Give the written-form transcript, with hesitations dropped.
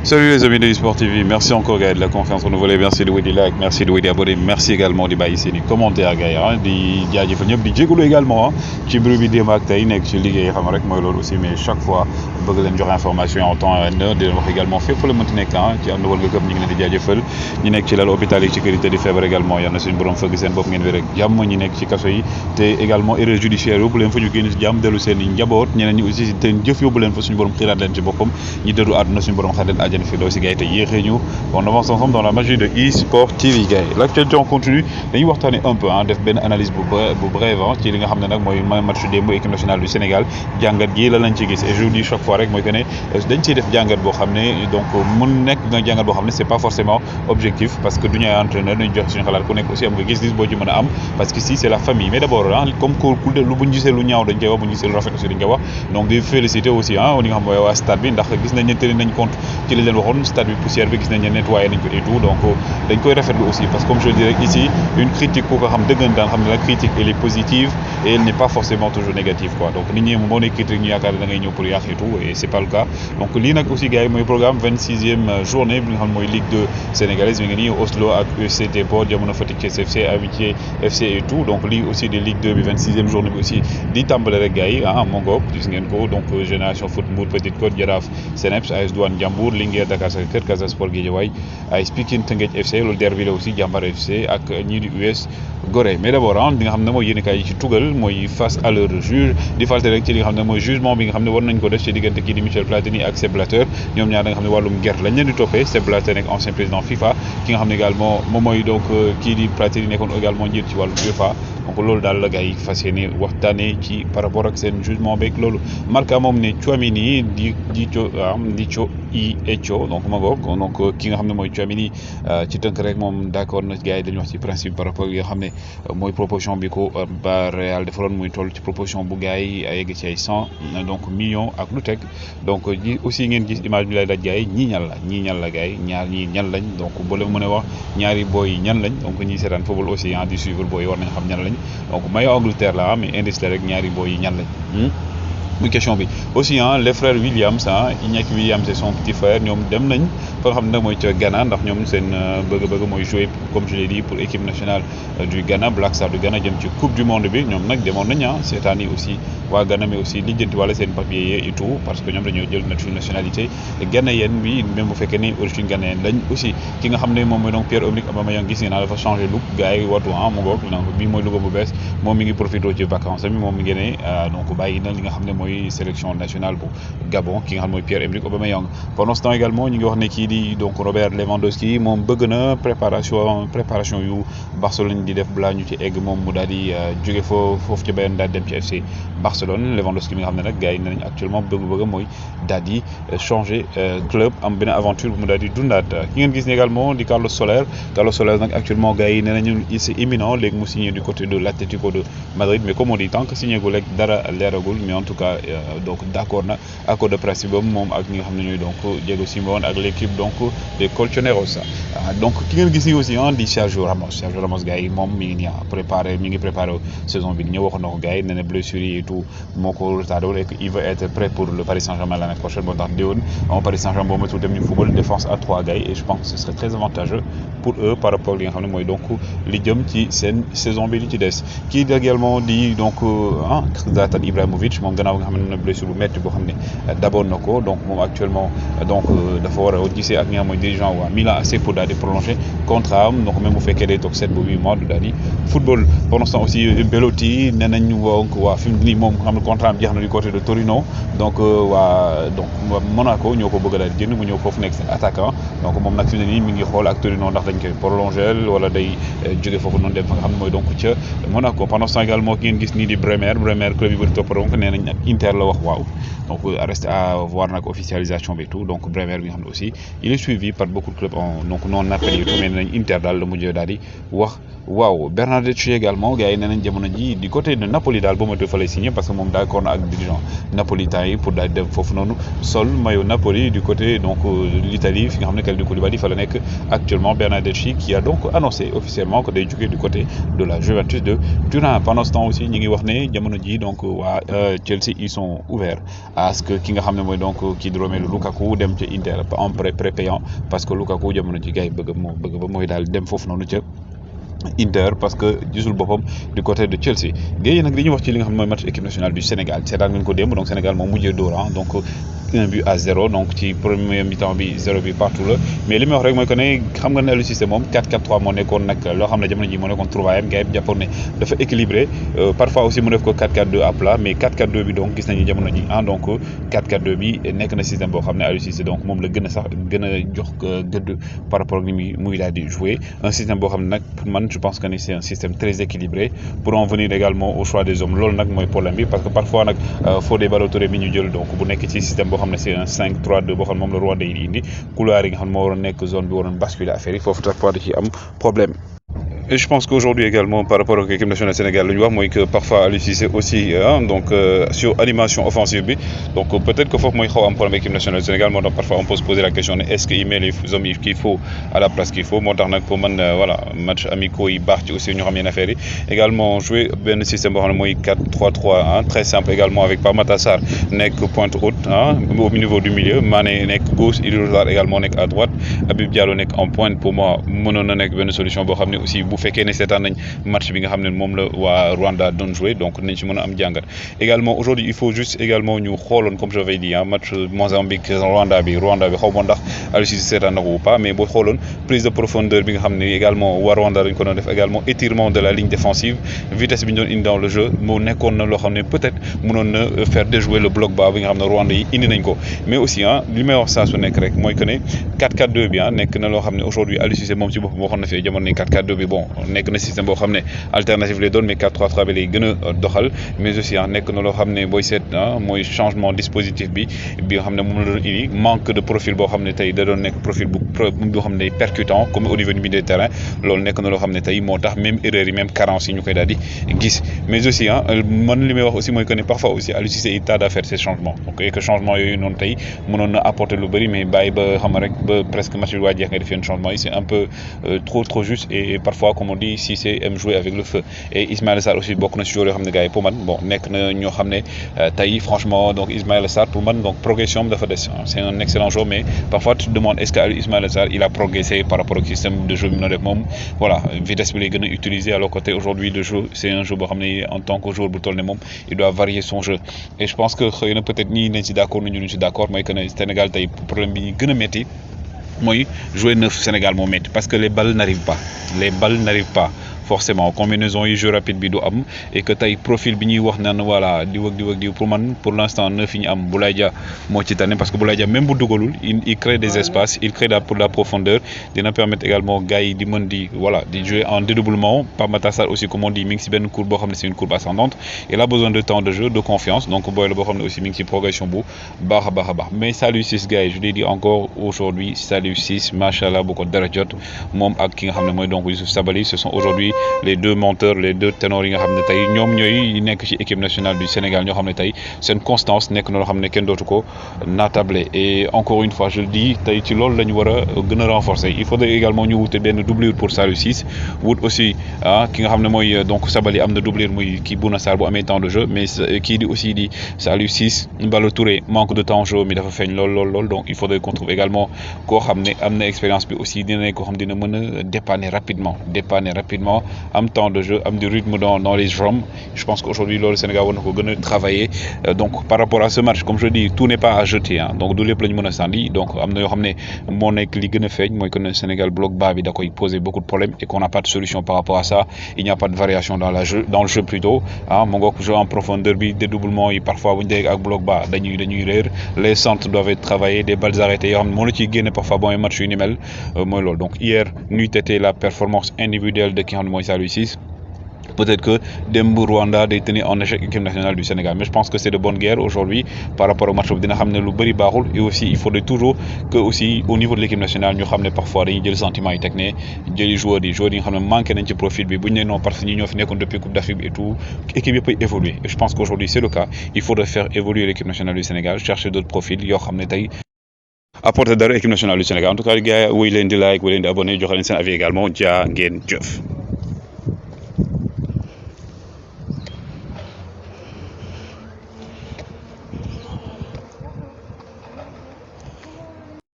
Salut les amis de eSport TV, merci encore gars de la confiance renouvelée, merci de vous des likes, merci de vous des abonnés, merci également di bàyyi seen i commentaires gars yi di jaajëfal ñëpp di jégalu également ci bureau bi démb ak tey nekk ci liggéey xam rek mooy loolu aussi mais chaque fois bëgg leen joxe information en temps réel di leen wax également fépp fa la mënti nekk ci ànd wal nga këpp ñu ngi leen di jaajëfal ñi nekk ci lal hôpital yi ci kër yi te di feebar également yal na suñu borom fëgg seen bopp ngeen wér ak jàmm ñi nekk ci kaso yi te également erreur judiciaire yóbbu leen fa ñu génn si jàmm dellu seen i njaboot ñeneen ñi aussi te jëf yóbbu leen fa suñu borom xiiraat leen ci boppam ñi dëddu àdduna suñu borom xaar leen àjjana fi doo si gars yi te on avance ensemble dans la magie de eSport TV gars. L'actualité en continue dañuy waxtaanee un peu def benn analyse bu brève ci li nga xam ne nag mooy match démb équipe nationale du Sénégal jàngat gi la lañ ci gis et je vous dis chaque fois rek mooy que ne dañ ciy def jàngat boo xam ne donc mun nekk nga jàngat boo xam ne c'est pas forcément objectif parce que du ñu ay entraîneur dañu jox suñu xalaat ku nekk aussi am nga gis-gis boo ci mën a am parce que si c'est la famille mais d'abord comme ku lu bu ñu gisee lu ñaaw dañ koy wax bu ñu gisee lu rafet aussi dañ koy wax donc di féliciter aussi li nga xam mooy waa stade bi ndax gis nañ ne tenir nañ compte ci li leen waxoon stade bi poussière bi gis nañ ne nettoyé nañ ko et tout donc dañ koy rafetlu aussi parce que comme je le dirais ici une critique ku ko xam dëggantaan xam ne la critique elle est positive et elle n'est pas forcément toujours négative quoi donc nit ñi moo ne critique ñu yaakaar ne da ngay ñëw pour yàq et tout et c'est pas le cas donc lii nag aussi gars yi mooy programme 26e journée bi nga xam mooy Ligue 2 sénégalaise mi ngi nii Oslo ak USC Deport jamono Fatick FC Amitié FC et tout donc lii aussi de Ligue 2 bi 26e journée bi aussi di tàmbale rek gars yi moo ngoog gis ngeen ko donc Génération Foot Mbour Petite Côte Jaraaf CNEPS AS Douane Ndiambour Linguère Dakar Sacré-Cœur Casa Sport Guédiawaye AS Pikine Teungueth FC loolu derby la aussi Jambar FC ak ñii di US Gorée mais d'abord li nga xam ne mooy yéenekaay yi ci tugal mooy face à leur juge di falte rek ci li nga xam ne mooy jugement bi nga xam ne war nañ ko def ci diggante kii di Michel Platini ak Sepp Blatter ñoom ñaar da nga xam ne wàllum guerre lañ leen di toppee Sepp Blatter nekk ancien président FIFA ki nga xam ne également moom mooy donc kii di Platini nekkoon également njiit ci wàllum UEFA donc loolu daal la gars yi fas yéene waxtaanee ci par rapport ak seen jugement beeg loolu Marca moom ne Tchouaméni di donc ma ngoog donc ki nga xam ne mooy Tchouaméni ci tënk rek moom d'accord na gars yi dañuy wax ci principe par rapport yi nga xam ne mooy proposition bi ko ba Real defaloon muy toll ci proposition bu gars yi yegg ci ay 100 donc millions ak lu teg donc ñi aussi ngeen gis image bi lay daj gars yi ñii ñan la gars yi ñaar ñii ñan lañ donc boo leen mën a wax ñaari booy ñan lañ donc ñi seetaan football aussi di suivre booy war nañ xam ñan lañ donc maillot Angleterre la mais indice la rek ñaari booy yi ñan lañ muy question bi aussi les frères Williams Iñaki Williams et son petit frère ñoom dem nañ fa nga xam ne nag mooy ca Ghana ndax ñoom seen bëgg-bëgg mooy jouer comme je l'ai dit pour équipe nationale du Ghana Black Stars du Ghana jëm ci coupe du monde bi ñoom nag demoon nañ seetaan yi aussi waa Ghana mais aussi lijjanti wala seen papier yi et tout parce que ñoom dañoo jël nationalité ghanéenne bi même bu fekkee ni origine ghanéenne lañ aussi ki nga xam ne moom mooy donc Pierre-Emerick Aubameyang gis ngeen dafa changé look gars yi watu mu ngoog donc bii mooy logo bu bees moom mi ngi profité ci vacances mi moom mi ngi ne donc bàyyi na li nga xam ne mooy sélection nationale bu Gabon ki nga xam ne mooy Pierre-Emerick Aubameyang pendant ce temps également ñu ngi wax ne kii di donc Robert Lewandowski moom bëgg na préparation yu Barcelone di def balaa ñu ci egg moom mu daal di jóge foofu ci Bayern daal dem ci FC Barcelone Lewandowski mi nga xam ne nag gars yi ne nañ actuellement bëgg mooy daal di changer club am benn aventure bu mu daal di dundaat ki ngeen gis ne également di Carlos Soler nag actuellement gars yi ne nañu c'est imminent léegi mu signé du côté de l'Atlético de Madrid mais comme on dit tant que signé gu rek dara leeragul mais en tout cas donc d'accord na accord de principe moom ak ñi nga xam ne ñooy donc Diego Simeone ak l'équipe donc des Colchoneros donc ki ngeen gis ni aussi di Sergio Ramos gars yi moom mi ngi préparé saison bi ñëw waxoon na ko gars yi nee na blessure yi et tout moo ko retardé et que il va être prêt pour le Paris Saint-Germain l'année prochaine moo tax déwoon Paris Saint-Germain boo matul dem ñu football défense à 3 gars yi et je pense que ce serait très avantageux pour eux par rapport li nga xam ne mooy donc li jëm ci seen saison bi li ci des kii également di donc Zlatan Ibrahimovic moom gannaaw nga xam ne blessure bu métti boo xam ne d'abord na ko donc moom actuellement donc dafa war a gisee ak ñi nga xam mooy dirigeant waa Milan AC pour daal di prolonger contrat am donc même bu fekkee day toog 7 ba 8 mois du daal di football pendant ce temps aussi Belotti nee nañ donc waa fi mu nii moom nga xam ne contrat am jeex na du côté de Torino donc donc Monaco ñoo ko bëgg a daal di jënd mu ñëw foofu nekk seen attaquant donc moom nag fi mu ne nii mi ngi xool ak Torino ndax dañ koy prolonger wala day jóge foofu noonu dem fa nga xam ne mooy donc ca Monaco pendant ce temps également ki ngeen gis nii di Bremer club yi bëri topp donc nee nañ Inter la wax waaw donc reste à voir nag officialisation bi tout donc Bremer bi nga xam ne aussi il est suivi par beaucoup de clubs donc non appelé et tout mais nee nañ Inter daal la mujjee daal di wax waaw Bernardeschi également gars yi nee nañ jamono ji du côté de Napoli daal boo ma fa lay signé parce que moom d'accord na ak dirigeant napolitain yi pour daal di dem foofu noonu sol maillot Napoli du côté donc de l'Italie fi nga xam ne Kalidou Koulibaly fa la nekk actuellement Bernardeschi qui a donc annoncé officiellement que day jógee du côté de la Juventus de Turin pendant ce temps aussi ñi ngi wax ne jamono ji donc waa Chelsea ils sont ouverts à ce que ki nga xam ne mooy donc kii di Romelu Lukaku dem ca Inter en prépayant parce que Lukaku jamono ji gars yi bëgg ba mooy daal dem foofu noonu ca Inter parce que gisul boppam du côté de Chelsea gars yi nag li ñuy wax ci li nga xam ne mooy match équipe nationale du Sénégal seetaan ngeen ko démb donc Sénégal moom mujjee dóor donc 1-0 donc ci premier mi-temps bi 0 bi partout la mais li may wax rek mooy que ne xam nga ne Aliou Cissé moom 4-4-3 moo nekkoon nag loo xam ne jamono ji moo nekkoon trouvaillam gars yi jàppoon ne dafa équilibré parfois aussi mu def ko 4-4-2 à plat mais 4-4-2 bi donc gis nañu jamono ji donc 4-4-2 bi nekk na système boo xam ne Aliou Cissé donc moom la gën a sax gën a jox gëdd par rapport ak ni muy daal di jouer un système boo xam ne nag pour man je pense que ni c'est un système très équilibré pour en venir également au choix des hommes loolu nag mooy problème bi parce que parfois nag Fodé Ballo-Touré mi ñu jël donc bu nekk ci système boo xam ne c'est un 5-3-2 boo xam ne moom la Rwanda yi indi couloir yi nga xam ne moo waroon nekk zone bi waroon basculer affaire yi foofu parfois da ciy am problème. Et je pense qu'aujourd'hui également par rapport à l'équipe nationale Sénégal lu ñu wax mooy que parfois Aliou Cissé aussi donc sur animation offensive bi donc peut-être que foofu mooy xaw am problème équipe nationale Sénégal moo tax parfois on peut se poser la question ne est-ce que il met les hommes qu'il faut à la place qu'il faut moo tax nag pour man voilà match amicaux yi baax ci aussi ñu xam yenn affaire yi également jouer benn système boo xam ne mooy 4-3-3 très simple également avec Pape Matar Sarr nekk pointe haute au niveau du milieu Mané nekk gauche Idrissa Sarr également nekk à droite Habib Diallo nekk en pointe pour moi mënoon na nekk benn solution boo xam ne aussi bu fekkee ne seetaan nañ match bi nga xam ne moom la waa Rwanda doon jouer donc nañ ci mën a am jàngat également aujourd'hui il faut juste également ñu xooloon comme je l'avais dit match Mozambique Rwanda bi xaw ma ndax Aliou Cissé seetaan na ko ou pas mais boo xooloon prise de profondeur bi nga xam ne également waa Rwanda dañ ko doon def également étirement de la ligne défensive vitesse bi ñu doon indi dans le jeu moo nekkoon na loo xam ne peut-être mënoon na faire déjouer le bloc bas bi nga xam ne Rwanda yi indi nañ ko mais aussi li may wax saa su nekk rek mooy que ne 4-4-2 bi nekk na loo xam ne aujourd'hui Aliou Cissé moom ci boppam waxoon na fee jamono 4-4-2 bi bon nekk na système boo xam ne alternative lay doon mais 4-3-3 bi lay gën a doxal mais aussi nekk na loo xam ne booy seet mooy changement dispositif bi nga xam ne moom la doon indi manque de profil boo xam ne tey da doon nekk profil boo xam ne percutant comme au niveau du milieu de terrain loolu nekk na loo xam ne tey moo tax même erreur yi même carence yi ñu koy daal di gis mais aussi man li may wax aussi mooy que ne parfois aussi Aliou Cissé il tarde à faire ces changements donc et que changement yooyu noonu tey mënoon na apporter lu bëri mais bàyyi ba xam rek ba presque match bi waa jeex nga def yenn changement yi c'est un peu trop juste et parfois comme on dit Cissé aime jouer avec le feu et Ismaïla Sarr aussi bokk na si joueur yoo xam ne gars yi pour man bon nekk na ñoo xam ne tey franchement donc Ismaïla Sarr pour man donc progression dafa des c'est un excellent joueur mais parfois tu te demandes est-ce que Ismaïla Sarr il a progressé par rapport au système de jeu bi mu def moom voilà vitesse bi lay gën a utiliser alors côté aujourd'hui de jeu c'est un jeu boo xam ne en tant que joueur bu toll ne moom il doit varier son jeu et je pense que xëy na peut-être ñii nañ si d'accord ñu si d'accord mooy que ne Sénégal tey problème bi ñu gën a métti mooy jouer neuf Sénégal moo métti parce que les balles n'arrivent pas forcément combinaison yi jeu rapide bi du am et que tey profil bi ñuy wax naan voilà diw pour man pour l'instant neuf yi ñu am Boulaye Dia moo ci tane parce que Boulaye Dia même bu dugalul il crée des espaces il crée pour la profondeur dina permettre également gars yi di mën di voilà di jouer en dédoublement Pape Matar Sarr aussi comme on dit mi ngi si benn courbe boo xam ne c'est une courbe ascendante il a besoin de temps de jeu de confiance donc booy la boo xam ne aussi mi ngi ci progression bu baax a baax mais Saliou Ciss gars yi je l'ai dit encore aujourd'hui Saliou Ciss machallah bu ko dara jot moom ak ki nga xam ne mooy donc Youssouf Sabaly ce sont aujourd'hui les deux menteurs les deux ténors yi nga xam ne tey ñoom ñooy nekk ci équipe nationale du Sénégal ñoo xam ne tey seen constance nekk na loo xam ne kenn dootu ko natable et encore une fois je le dis tey ci loolu la ñu war a gën a renforcer il faudrait également ñu wute benn doublure pour Saliou Ciss wut aussi ki nga xam ne mooy donc Sabaly am na doublure muy kii Bouna Sarr bu amee temps de jeu mais kii di aussi di Saliou Ciss Ballo-Touré manque de temps jeu mi dafa feeñ lool donc il faudrait qu'on trouve également koo xam ne am na expérience bi aussi dina nekk koo xam dina mën a dépanner rapidement am temps de jeu am du rythme dans les jambes je pense qu'aujourd'hui loolu Sénégal war na ko gën a travailler donc par rapport à ce match comme je dis tout n'est pas à jeter donc du lépp la ñu mën a sànni donc am na yoo xam ne moo nekk li gën a feeñ mooy que ne Sénégal bloc bas bi da koy poser beaucoup de problèmes et qu'on n'a pas de solution par rapport à ça il n'y a pas de variation dans le jeu plutôt mu ngoog jeu en profondeur bi dédoublement yi parfois bu ñu dégg ak bloc bas dañuy réer les centres doivent être travaillés des balles arrêtées yoo xam ne moo la ciy génne parfois bon match yu ni mel mooy loolu donc hier nuit était la performance individuelle de ki nga xam ne mooy Saliou Ciss peut-être que démb Rwanda day tenir en échec équipe nationale du Sénégal mais je pense que c'est de bonne guerre aujourd'hui par rapport au match bi dina xam ne lu bëri baaxul et aussi il faudrait toujours que aussi au niveau de l'équipe nationale ñu xam ne parfois dañuy jël sentiment yi teg ne jëli joueurs yi nga xam ne manqué nañ ci profil bi bu ñu ne non parce que ñi ñoo fi nekkoon depuis Coupe d'Afrique et tout équipe yëpp ay évoluer et je pense qu'aujourd'hui c'est le cas il faudrait faire évoluer l'équipe nationale du Sénégal chercher d'autres profils yoo xam ne tey apporter dara équipe nationale du Sénégal en tout cas gars yi wéy leen di like wéy leen di abonné joxe leen seen avis également jaa ngeen jëf